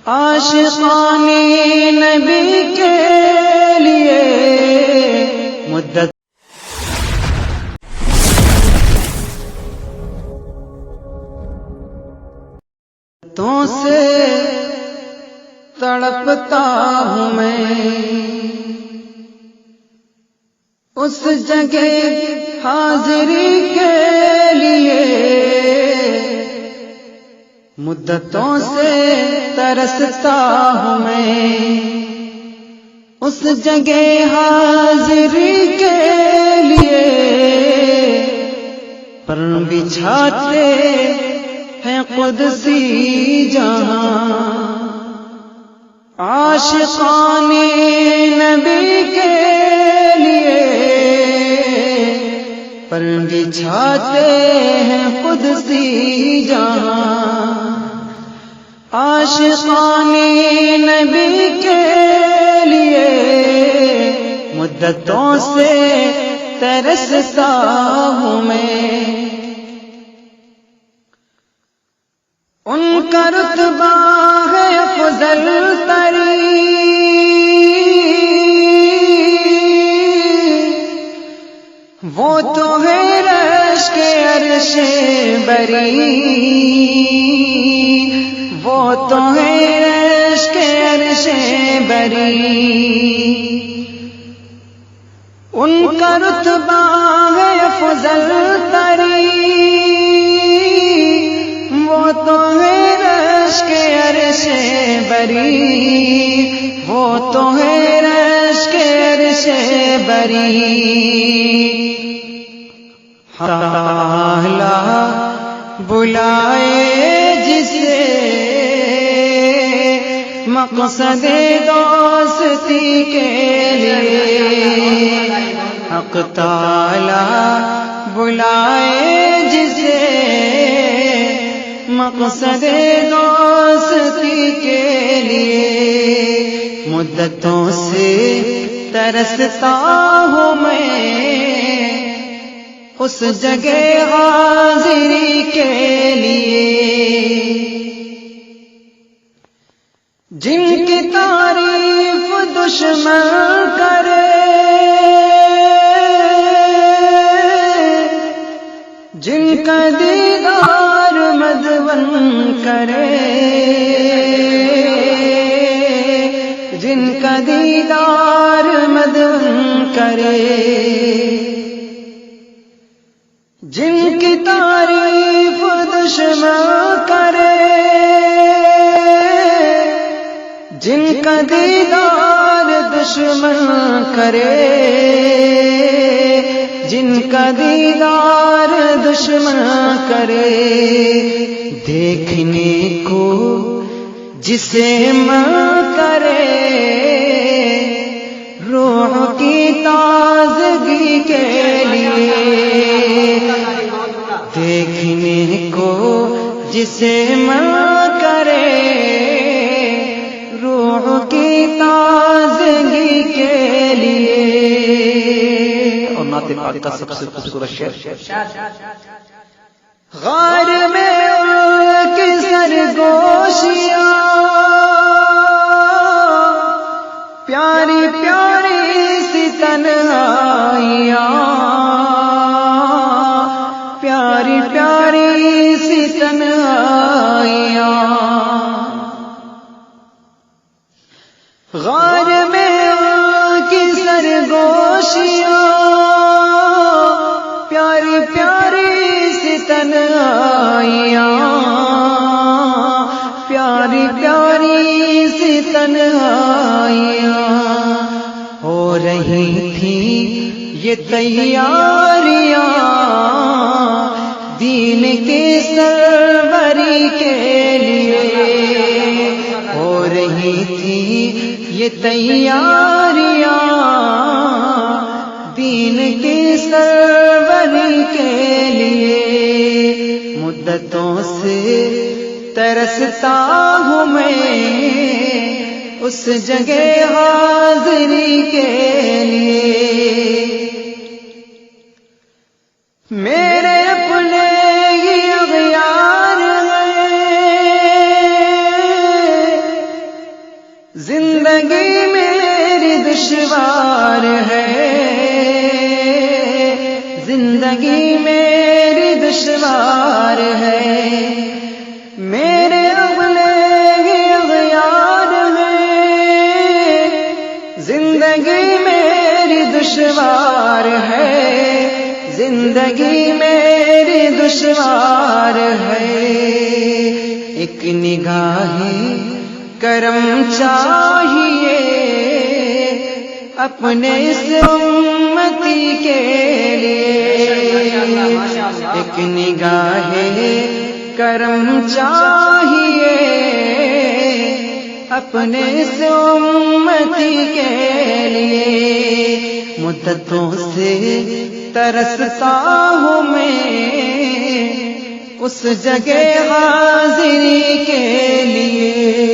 عاشقان نبی کے لیے مدت تو سے تڑپتا ہوں میں، اس جگہ حاضری کے لیے مدتوں سے ترستا ہوں میں، اس جگہ حاضری کے لیے پر بچھاتے ہیں قدسی جہاں، عاشقان نبی کے لیے پر بچھاتے ہیں قدسی جہاں، عاشقان نبی کے لیے مدتوں سے ترستا ہوں میں، ان کا رتبہ ہے افضل ترین، وہ تو ہے رشک عرش بری، وہ تو ہے رشک عرش بری، ان کا رتبہ ہے افضل ترین، وہ تو ہے رشک عرش بری، وہ تو ہے رشک عرش بری، تعالی بلائے جسے مقصد دوستی کے لیے، حق تعالی بلائے جسے مقصد دوستی کے لیے مدتوں سے ترستا ہوں میں، اس جگہ حاضری کے لیے جن کی تعریف دشمن کرے، جن کا دیدار مدون کرے، جن کا دیدار مدون کرے، جن کی تعریف دشمن کرے، جن کا دیدار دشمن کرے، جن کا دیدار دشمن کرے، دیکھنے کو جسے من کرے، روح کی تازگی کے لیے، دیکھنے کو جسے من کرے، روح کی تازگی کے لیے۔ اور نعت پاک کا سب سے خوبصورت شعر، غار میں ان کی سرگوشیاں پیاری پیاری سی تنہائیاں، پیاری پیاری سی تنہائیاں، غار میں ان کی سرگوشیاں پیاری پیاری سی تنہائیاں، پیاری پیاری سی تنہائیاں، ہو رہی تھی یہ تیاریاں دین کی سروری کے لیے، ہو رہی تھی یہ تیاریاں دین کی سروری کے لیے، مدتوں سے ترستا ہوں میں، اس جگہ حاضری کے لیے، میرے اپنے ہی اغیار ہیں، زندگی میری دشوار ہے، زندگی میری دشوار ہے، میرے اگلے اغیار ہیں، زندگی میری دشوار ہے، زندگی میری دشوار ہے، ایک نگاہ کرم چاہیے اپنے اس امتی کے لیے، ایک نگاہ کرم چاہیے اپنے اس امتی کے لیے، مدتوں سے ترستا ہوں میں اس جگہ حاضری کے لیے،